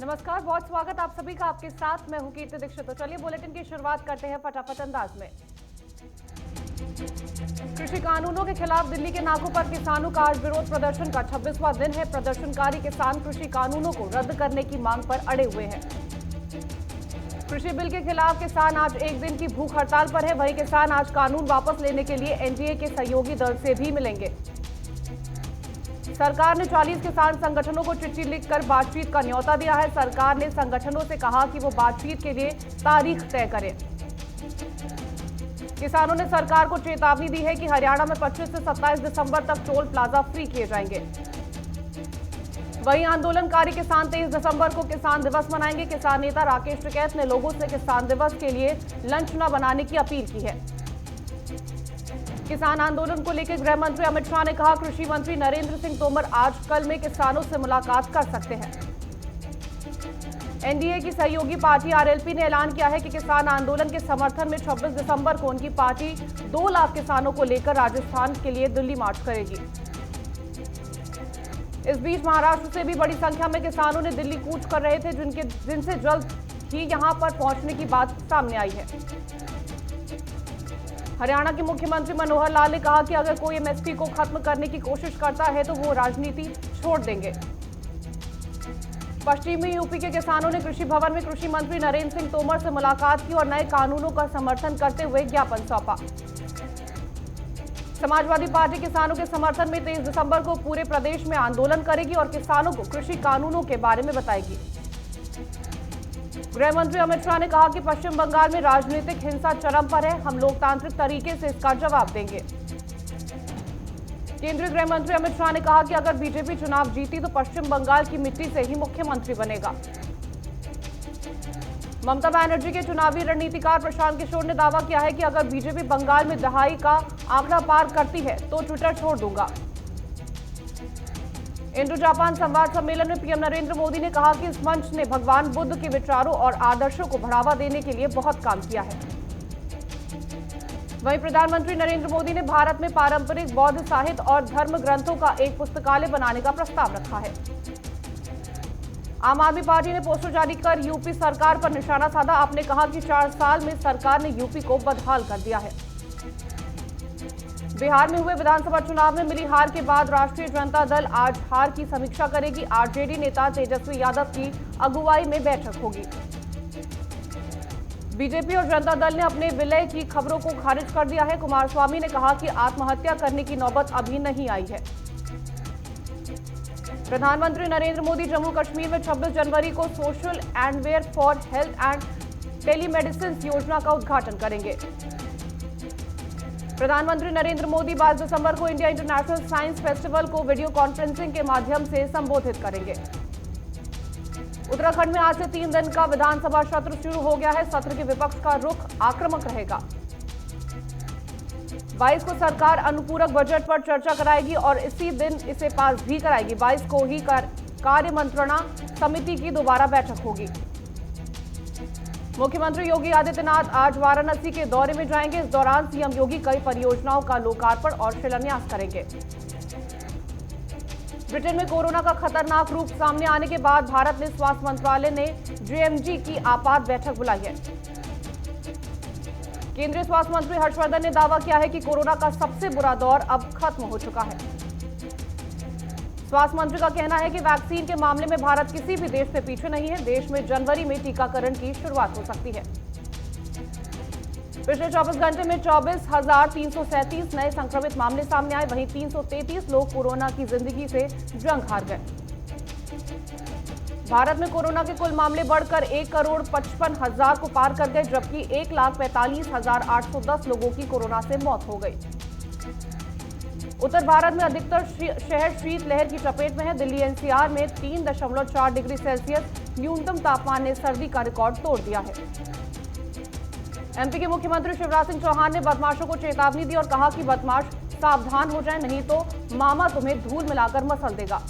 नमस्कार, बहुत स्वागत आप सभी का। आपके साथ मैं हूं कीर्ति दीक्षित। तो चलिए बुलेटिन की शुरुआत करते हैं फटाफट अंदाज में। कृषि कानूनों के खिलाफ दिल्ली के नाकों पर किसानों का आज विरोध प्रदर्शन का 26वां दिन है। प्रदर्शनकारी किसान कृषि कानूनों को रद्द करने की मांग पर अड़े हुए हैं। कृषि बिल के खिलाफ किसान आज एक दिन की भूख हड़ताल पर है। वहीं किसान आज कानून वापस लेने के लिए एनडीए के सहयोगी दल से भी मिलेंगे। सरकार ने 40 किसान संगठनों को चिट्ठी लिखकर बातचीत का न्योता दिया है। सरकार ने संगठनों से कहा कि वो बातचीत के लिए तारीख तय करें। किसानों ने सरकार को चेतावनी दी है कि हरियाणा में 25 से 27 दिसंबर तक टोल प्लाजा फ्री किए जाएंगे। वहीं आंदोलनकारी किसान 23 दिसंबर को किसान दिवस मनाएंगे। किसान नेता राकेश टिकैत ने लोगों से किसान दिवस के लिए लंच न बनाने की अपील की है। किसान आंदोलन को लेकर गृह मंत्री अमित शाह ने कहा, कृषि मंत्री नरेंद्र सिंह तोमर आज कल में किसानों से मुलाकात कर सकते हैं। एनडीए की सहयोगी पार्टी आरएलपी ने ऐलान किया है कि किसान आंदोलन के समर्थन में 26 दिसंबर को उनकी पार्टी 2 लाख किसानों को लेकर राजस्थान के लिए दिल्ली मार्च करेगी। इस बीच महाराष्ट्र से भी बड़ी संख्या में किसानों ने दिल्ली कूच कर रहे थे, जिनसे जल्द ही यहां पर पहुंचने की बात सामने आई है। हरियाणा के मुख्यमंत्री मनोहर लाल ने कहा कि अगर कोई एमएसपी को खत्म करने की कोशिश करता है तो वो राजनीति छोड़ देंगे। पश्चिमी यूपी के किसानों ने कृषि भवन में कृषि मंत्री नरेंद्र सिंह तोमर से मुलाकात की और नए कानूनों का समर्थन करते हुए ज्ञापन सौंपा। समाजवादी पार्टी किसानों के समर्थन में 23 दिसंबर को पूरे प्रदेश में आंदोलन करेगी और किसानों को कृषि कानूनों के बारे में बताएगी। गृह मंत्री अमित शाह ने कहा कि पश्चिम बंगाल में राजनीतिक हिंसा चरम पर है। हम लोकतांत्रिक तरीके से इसका जवाब देंगे। केंद्रीय गृह मंत्री अमित शाह ने कहा कि अगर बीजेपी चुनाव जीती तो पश्चिम बंगाल की मिट्टी से ही मुख्यमंत्री बनेगा। ममता बनर्जी के चुनावी रणनीतिकार प्रशांत किशोर ने दावा किया है कि अगर बीजेपी बंगाल में दहाई का आंकड़ा पार करती है तो ट्विटर छोड़ दूंगा। इंडो जापान संवाद सम्मेलन में पीएम नरेंद्र मोदी ने कहा कि इस मंच ने भगवान बुद्ध के विचारों और आदर्शों को बढ़ावा देने के लिए बहुत काम किया है। वहीं प्रधानमंत्री नरेंद्र मोदी ने भारत में पारंपरिक बौद्ध साहित्य और धर्म ग्रंथों का एक पुस्तकालय बनाने का प्रस्ताव रखा है। आम आदमी पार्टी ने पोस्टर जारी कर यूपी सरकार पर निशाना साधा। आपने कहा कि 4 साल में सरकार ने यूपी को बदहाल कर दिया है। बिहार में हुए विधानसभा चुनाव में मिली हार के बाद राष्ट्रीय जनता दल आज हार की समीक्षा करेगी। आरजेडी नेता तेजस्वी यादव की अगुवाई में बैठक होगी। बीजेपी और जनता दल ने अपने विलय की खबरों को खारिज कर दिया है। कुमारस्वामी ने कहा कि आत्महत्या करने की नौबत अभी नहीं आई है। प्रधानमंत्री नरेंद्र मोदी जम्मू कश्मीर में 26 जनवरी को social endeavour for health and telemedicine योजना का उद्घाटन करेंगे। प्रधानमंत्री नरेंद्र मोदी 22 दिसंबर को इंडिया इंटरनेशनल साइंस फेस्टिवल को वीडियो कॉन्फ्रेंसिंग के माध्यम से संबोधित करेंगे। उत्तराखंड में आज से 3 दिन का विधानसभा सत्र शुरू हो गया है। सत्र के विपक्ष का रुख आक्रामक रहेगा। 22 को सरकार अनुपूरक बजट पर चर्चा कराएगी और इसी दिन इसे पास भी कराएगी। 22 को ही कार्य मंत्रणा समिति की दोबारा बैठक होगी। मुख्यमंत्री योगी आदित्यनाथ आज वाराणसी के दौरे में जाएंगे। इस दौरान सीएम योगी कई परियोजनाओं का लोकार्पण और शिलान्यास करेंगे। ब्रिटेन में कोरोना का खतरनाक रूप सामने आने के बाद भारत ने स्वास्थ्य मंत्रालय ने जेएमजी की आपात बैठक बुलाई है। केंद्रीय स्वास्थ्य मंत्री हर्षवर्धन ने दावा किया है कि कोरोना का सबसे बुरा दौर अब खत्म हो चुका है। स्वास्थ्य मंत्री का कहना है कि वैक्सीन के मामले में भारत किसी भी देश से पीछे नहीं है। देश में जनवरी में टीकाकरण की शुरुआत हो सकती है। पिछले 24 घंटे में 24,337 नए संक्रमित मामले सामने आए। वहीं 333 लोग कोरोना की जिंदगी से जंग हार गए। भारत में कोरोना के कुल मामले बढ़कर 1,55,00,000 को पार कर गए, जबकि 1,45,810 लोगों की कोरोना से मौत हो गई। उत्तर भारत में अधिकतर शहर शीतलहर की चपेट में है। दिल्ली एनसीआर में 3.4 डिग्री सेल्सियस न्यूनतम तापमान ने सर्दी का रिकॉर्ड तोड़ दिया है। एमपी के मुख्यमंत्री शिवराज सिंह चौहान ने बदमाशों को चेतावनी दी और कहा कि बदमाश सावधान हो जाएं, नहीं तो मामा तुम्हें धूल मिलाकर मसल देगा।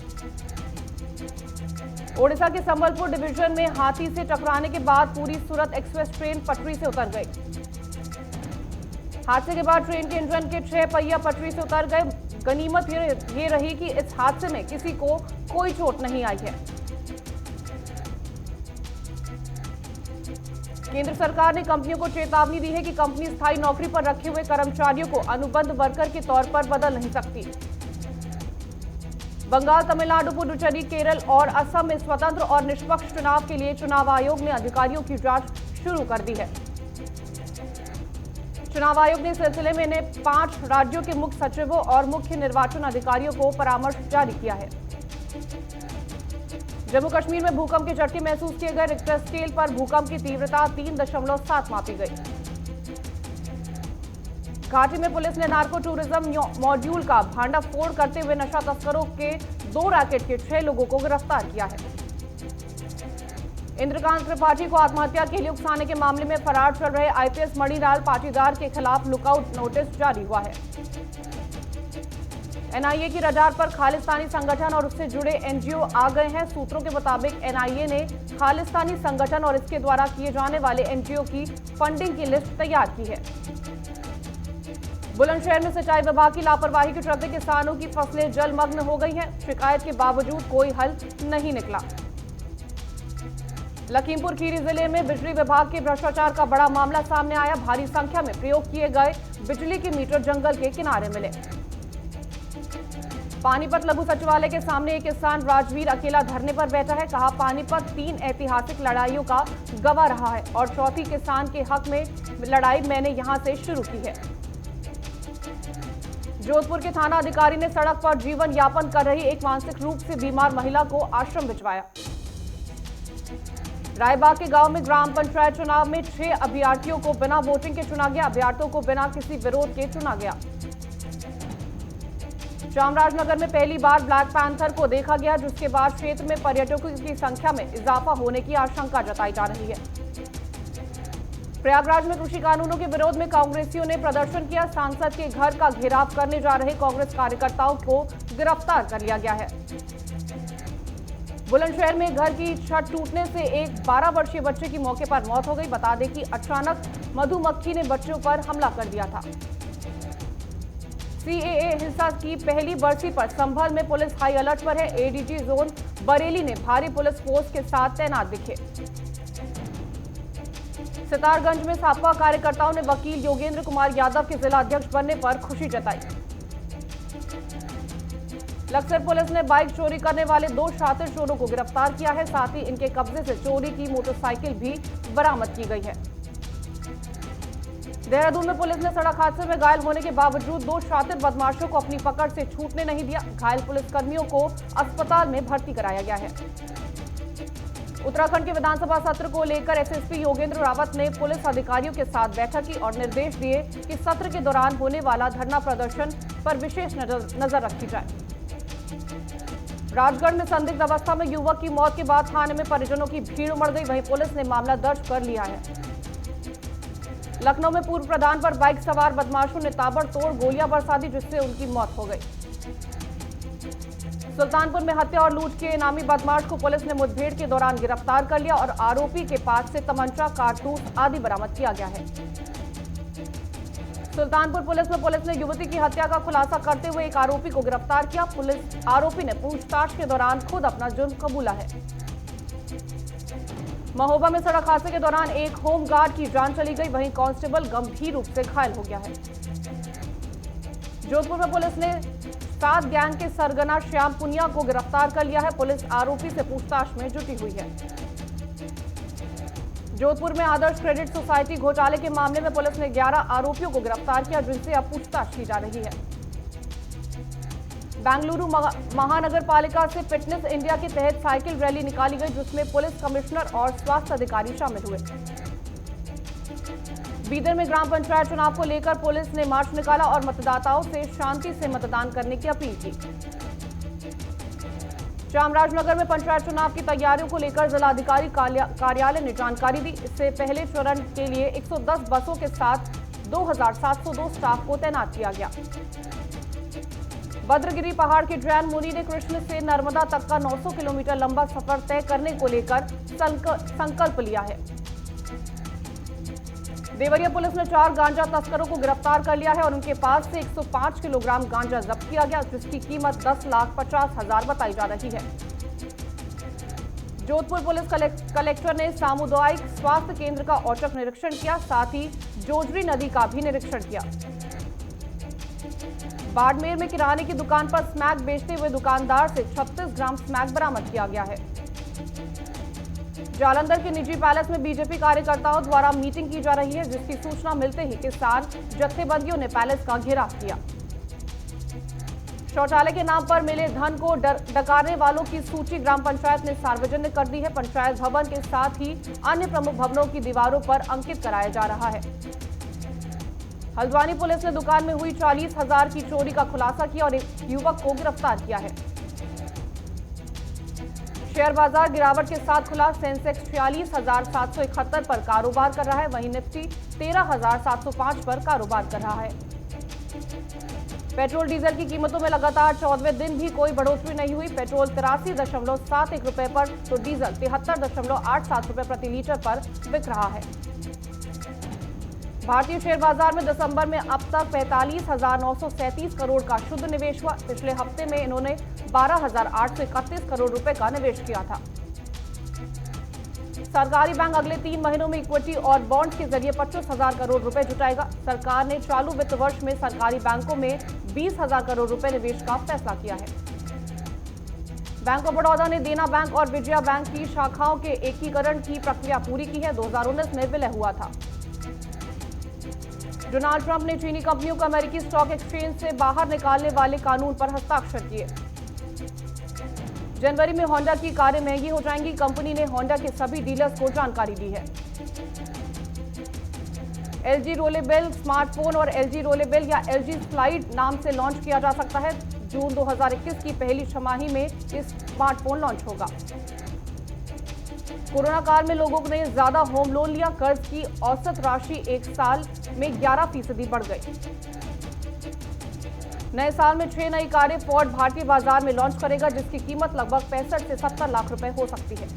ओडिशा के संबलपुर डिवीजन में हाथी से टकराने के बाद पूरी सूरत एक्सप्रेस ट्रेन पटरी से उतर गई। हादसे के बाद ट्रेन के इंजन के 6 पहिया पटरी से उतर गए। गनीमत ये रही कि इस हादसे में किसी को कोई चोट नहीं आई है। केंद्र सरकार ने कंपनियों को चेतावनी दी है कि कंपनी स्थायी नौकरी पर रखे हुए कर्मचारियों को अनुबंध वर्कर के तौर पर बदल नहीं सकती। बंगाल, तमिलनाडु, पुडुचेरी, केरल और असम में स्वतंत्र और निष्पक्ष चुनाव के लिए चुनाव आयोग ने अधिकारियों की जांच शुरू कर दी है। चुनाव आयोग ने इस सिलसिले में इन्हें 5 राज्यों के मुख्य सचिवों और मुख्य निर्वाचन अधिकारियों को परामर्श जारी किया है। जम्मू कश्मीर में भूकंप के झटके महसूस किए गए। रिक्टर स्केल पर भूकंप की तीव्रता 3.7 मापी गई। घाटी में पुलिस ने नार्को टूरिज्म मॉड्यूल का भांडाफोड़ करते हुए नशा तस्करों के 2 रैकेट के 6 लोगों को गिरफ्तार किया है। इंद्रकांत त्रिपाठी को आत्महत्या के लिए उकसाने के मामले में फरार चल रहे आईपीएस मणिलाल पाटीदार के खिलाफ लुकआउट नोटिस जारी हुआ है। एनआईए की रडार पर खालिस्तानी संगठन और उससे जुड़े एनजीओ आ गए हैं। सूत्रों के मुताबिक एनआईए ने खालिस्तानी संगठन और इसके द्वारा किए जाने वाले एनजीओ की फंडिंग की लिस्ट तैयार की है। बुलंदशहर में सिंचाई विभाग की लापरवाही के चलते किसानों की फसलें जलमग्न हो गई हैं। शिकायत के बावजूद कोई हल नहीं निकला। लखीमपुर खीरी जिले में बिजली विभाग के भ्रष्टाचार का बड़ा मामला सामने आया। भारी संख्या में प्रयोग किए गए बिजली के मीटर जंगल के किनारे मिले। पानीपत लघु सचिवालय के सामने एक किसान राजवीर अकेला धरने पर बैठा है। कहा, पानीपत 3 ऐतिहासिक लड़ाइयों का गवाह रहा है और चौथी किसान के हक में लड़ाई मैंने यहां से शुरू की है। जोधपुर के थाना अधिकारी ने सड़क पर जीवन यापन कर रही एक मानसिक रूप से बीमार महिला को आश्रम भिजवाया। रायबाग के गांव में ग्राम पंचायत चुनाव में 6 अभ्यर्थियों को बिना वोटिंग के चुना गया। अभ्यर्थियों को बिना किसी विरोध के चुना गया। चामराजनगर में पहली बार ब्लैक पैंथर को देखा गया, जिसके बाद क्षेत्र में पर्यटकों की संख्या में इजाफा होने की आशंका जताई जा रही है। प्रयागराज में कृषि कानूनों के विरोध में कांग्रेसियों ने प्रदर्शन किया। सांसद के घर का घेराव करने जा रहे कांग्रेस कार्यकर्ताओं को गिरफ्तार कर लिया गया है। बुलंदशहर में घर की छत टूटने से एक 12 वर्षीय बच्चे की मौके पर मौत हो गई। बता दें कि अचानक मधुमक्खी ने बच्चों पर हमला कर दिया था। सीएए हिंसा की पहली बरसी पर संभल में पुलिस हाई अलर्ट पर है। एडीजी जोन बरेली ने भारी पुलिस फोर्स के साथ तैनात दिखे। सितारगंज में सापा कार्यकर्ताओं ने वकील योगेंद्र कुमार यादव के जिला अध्यक्ष बनने पर खुशी जताई। लक्सर पुलिस ने बाइक चोरी करने वाले 2 शातिर चोरों को गिरफ्तार किया है। साथ ही इनके कब्जे से चोरी की मोटरसाइकिल भी बरामद की गई है। देहरादून में पुलिस ने सड़क हादसे में घायल होने के बावजूद 2 शातिर बदमाशों को अपनी पकड़ से छूटने नहीं दिया। घायल पुलिसकर्मियों को अस्पताल में भर्ती कराया गया है। उत्तराखंड के विधानसभा सत्र को लेकर एसएसपी योगेंद्र रावत ने पुलिस अधिकारियों के साथ बैठक की और निर्देश दिए कि सत्र के दौरान होने वाला धरना प्रदर्शन पर विशेष नजर रखी जाए। राजगढ़ में संदिग्ध अवस्था में युवक की मौत के बाद थाने में परिजनों की भीड़ उमड़ गई। वहीं पुलिस ने मामला दर्ज कर लिया है। लखनऊ में पूर्व प्रधान पर बाइक सवार बदमाशों ने ताबड़तोड़ गोलियां बरसा दी, जिससे उनकी मौत हो गई। सुल्तानपुर में हत्या और लूट के इनामी बदमाश को पुलिस ने मुठभेड़ के दौरान गिरफ्तार कर लिया और आरोपी के पास से तमंचा, कारतूस आदि बरामद किया गया है। सुल्तानपुर पुलिस ने युवती की हत्या का खुलासा करते हुए एक आरोपी को गिरफ्तार किया। पुलिस आरोपी ने पूछताछ के दौरान खुद अपना जुर्म कबूला है। महोबा में सड़क हादसे के दौरान एक होमगार्ड की जान चली गई। वहीं कांस्टेबल गंभीर रूप से घायल हो गया है। जोधपुर में पुलिस ने 7 गैंग के सरगना श्याम पुनिया को गिरफ्तार कर लिया है। पुलिस आरोपी से पूछताछ में जुटी हुई है। जोधपुर में आदर्श क्रेडिट सोसाइटी घोटाले के मामले में पुलिस ने 11 आरोपियों को गिरफ्तार किया, जिनसे अब पूछताछ की जा रही है। बेंगलुरु महानगर पालिका से फिटनेस इंडिया के तहत साइकिल रैली निकाली गई, जिसमें पुलिस कमिश्नर और स्वास्थ्य अधिकारी शामिल हुए। बीदर में ग्राम पंचायत चुनाव को लेकर पुलिस ने मार्च निकाला और मतदाताओं से शांति से मतदान करने की अपील की। चामराजनगर में पंचायत चुनाव की तैयारियों को लेकर जिलाधिकारी कार्यालय ने जानकारी दी। इससे पहले चरण के लिए 110 बसों के साथ 2702 स्टाफ को तैनात किया गया। भद्रगिरी पहाड़ के जैन मुनि ने कृष्ण से नर्मदा तक का 900 किलोमीटर लंबा सफर तय करने को लेकर संकल्प लिया है। देवरिया पुलिस ने 4 गांजा तस्करों को गिरफ्तार कर लिया है और उनके पास से 105 किलोग्राम गांजा जब्त किया गया, जिसकी कीमत 10,50,000 बताई जा रही है। जोधपुर पुलिस कलेक्टर ने सामुदायिक स्वास्थ्य केंद्र का औचक निरीक्षण किया, साथ ही जोजरी नदी का भी निरीक्षण किया। बाड़मेर में किराने की दुकान पर स्मैक बेचते हुए दुकानदार से 36 ग्राम स्मैक बरामद किया गया है। जालंधर के निजी पैलेस में बीजेपी कार्यकर्ताओं द्वारा मीटिंग की जा रही है, जिसकी सूचना मिलते ही किसान जत्थेबंदियों ने पैलेस का घेराव किया। शौचालय के नाम पर मिले धन को डकारने वालों की सूची ग्राम पंचायत ने सार्वजनिक कर दी है। पंचायत भवन के साथ ही अन्य प्रमुख भवनों की दीवारों पर अंकित कराया जा रहा है। हल्द्वानी पुलिस ने दुकान में हुई 40,000 की चोरी का खुलासा किया और एक युवक को गिरफ्तार किया है। शेयर बाजार गिरावट के साथ खुला। सेंसेक्स 46,771 पर कारोबार कर रहा है, वहीं निफ्टी 13,705 पर कारोबार कर रहा है। पेट्रोल डीजल की कीमतों में लगातार 14वें दिन भी कोई बढ़ोतरी नहीं हुई। पेट्रोल 83.71 रुपए पर तो डीजल 73.87 रुपए प्रति लीटर पर बिक रहा है। भारतीय शेयर बाजार में दिसंबर में अब तक 45,937 करोड़ का शुद्ध निवेश हुआ। पिछले हफ्ते में इन्होंने 12,831 करोड़ रुपए का निवेश किया था। सरकारी बैंक अगले 3 महीनों में इक्विटी और बॉन्ड्स के जरिए 25,000 करोड़ रुपए जुटाएगा। सरकार ने चालू वित्त वर्ष में सरकारी बैंकों में 20,000 करोड़ रुपए निवेश का फैसला किया है। बैंक ऑफ बड़ौदा ने देना बैंक और विजया बैंक की शाखाओं के एकीकरण की प्रक्रिया पूरी की है। 2019 में विलय हुआ था। डोनाल्ड ट्रंप ने चीनी कंपनियों को अमेरिकी स्टॉक एक्सचेंज से बाहर निकालने वाले कानून पर हस्ताक्षर किए। जनवरी में होंडा की कारें महंगी हो जाएंगी। कंपनी ने होंडा के सभी डीलर्स को जानकारी दी है। LG रोलेबल स्मार्टफोन और LG रोलेबल या LG स्लाइड नाम से लॉन्च किया जा सकता है। जून 2021 की पहली छमाही में इस स्मार्टफोन लॉन्च होगा। कोरोना काल में लोगों ने ज्यादा होम लोन लिया। कर्ज की औसत राशि एक साल में 11% बढ़ गई। नए साल में 6 नई कारें फोर्ड भारतीय बाजार में लॉन्च करेगा, जिसकी कीमत लगभग 65 से 70 लाख रुपए हो सकती है।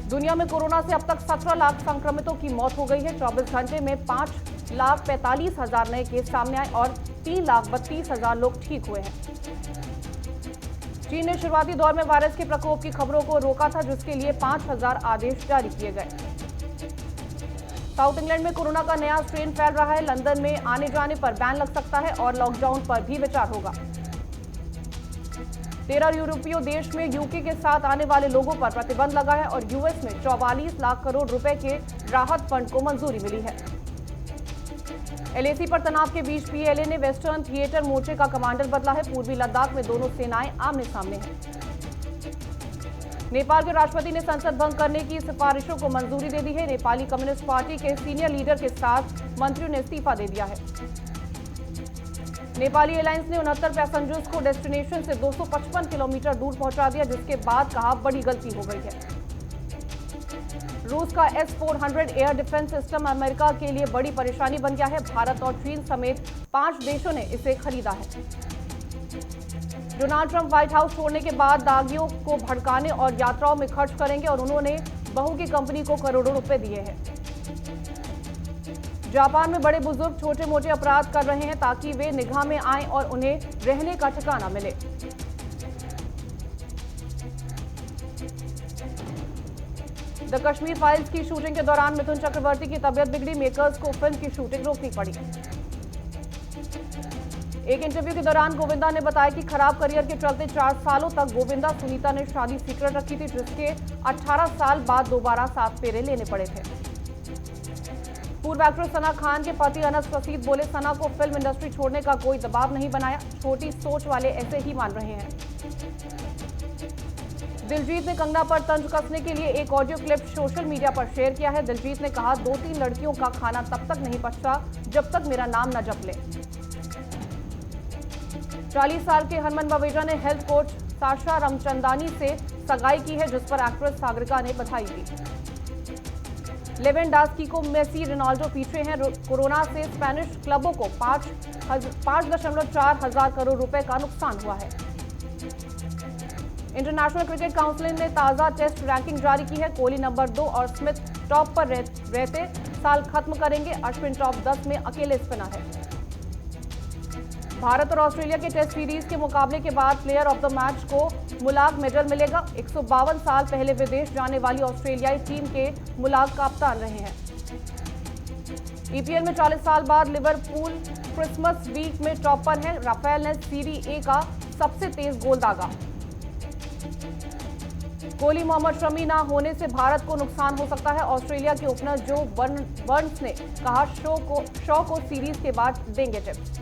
दुनिया में कोरोना से अब तक 17 लाख संक्रमितों की मौत हो गई है। 24 घंटे में 5,45,000 नए केस सामने आए और 3,32,000 लोग ठीक हुए हैं। चीन ने शुरुआती दौर में वायरस के प्रकोप की खबरों को रोका था, जिसके लिए 5,000 आदेश जारी किए गए। साउथ इंग्लैंड में कोरोना का नया स्ट्रेन फैल रहा है। लंदन में आने जाने पर बैन लग सकता है और लॉकडाउन पर भी विचार होगा। 13 यूरोपीय देश में यूके के साथ आने वाले लोगों पर प्रतिबंध लगा है और यूएस में 44 लाख करोड़ रुपए के राहत फंड को मंजूरी मिली है। LAC पर तनाव के बीच PLA ने वेस्टर्न थिएटर मोर्चे का कमांडर बदला है। पूर्वी लद्दाख में दोनों सेनाएं आमने सामने हैं। नेपाल के राष्ट्रपति ने संसद भंग करने की सिफारिशों को मंजूरी दे दी है। नेपाली कम्युनिस्ट पार्टी के सीनियर लीडर के साथ मंत्रियों ने इस्तीफा दे दिया है। नेपाली एयरलाइंस ने 69 पैसेंजर्स को डेस्टिनेशन से 255 किलोमीटर दूर पहुंचा दिया, जिसके बाद कहा बड़ी गलती हो गई है। रूस का S-400 air defence system America के लिए बड़ी परेशानी बन गया है। भारत और चीन समेत 5 देशों ने इसे खरीदा है। डोनाल्ड ट्रंप व्हाइट हाउस छोड़ने के बाद दागियों को भड़काने और यात्राओं में खर्च करेंगे और उन्होंने बहू की कंपनी को करोड़ों रुपए दिए हैं। जापान में बड़े बुजुर्ग छोटे मोटे अपराध कर रहे हैं ताकि वे निगाह में आएं और उन्हें रहने का ठिकाना मिले। द कश्मीर फाइल्स की शूटिंग के दौरान मिथुन चक्रवर्ती की तबीयत बिगड़ी। मेकर्स को फिल्म की शूटिंग रोकनी पड़ी। एक इंटरव्यू के दौरान गोविंदा ने बताया कि खराब करियर के चलते 4 सालों तक गोविंदा सुनीता ने शादी सीक्रेट रखी थी, जिसके 18 साल बाद दोबारा 7 फेरे लेने पड़े थे। पूर्व एक्ट्रेस सना खान के पति अनस रशीद बोले, सना को फिल्म इंडस्ट्री छोड़ने का कोई दबाव नहीं बनाया, छोटी सोच वाले ऐसे ही मान रहे हैं। दिलजीत ने कंगना पर तंज कसने के लिए एक ऑडियो क्लिप सोशल मीडिया पर शेयर किया है। दिलजीत ने कहा, 2-3 लड़कियों का खाना तब तक नहीं पचता जब तक मेरा नाम न जप ले। 40 साल के हरमन बवेजा ने हेल्थ कोच साशा रामचंदानी से सगाई की है, जिस पर एक्ट्रेस सागरिका ने बधाई दी। लेवेंडास्की को मेसी रोनाल्डो पीछे हैं। कोरोना से स्पेनिश क्लबों को 5.4 हजार करोड़ रुपए का नुकसान हुआ है। इंटरनेशनल क्रिकेट काउंसिल ने ताजा टेस्ट रैंकिंग जारी की है। कोहली नंबर 2 और स्मिथ टॉप पर रहते साल खत्म करेंगे। अश्विन टॉप 10 में अकेले स्पिनर है। भारत और ऑस्ट्रेलिया के टेस्ट सीरीज के मुकाबले के बाद प्लेयर ऑफ द मैच को मुलाक मेडल मिलेगा। 152 साल पहले विदेश जाने वाली ऑस्ट्रेलियाई टीम के मुलाक कप्तान रहे हैं। ईपीएल में 40 साल बाद लिवरपूल क्रिसमस वीक में टॉपर है। राफेल ने सीरी ए का सबसे तेज गोल दागा। कोहली मोहम्मद शमी ना होने से भारत को नुकसान हो सकता है। ऑस्ट्रेलिया के ओपनर जो बर्न्स ने कहा शो को सीरीज के बाद देंगे टिप्स।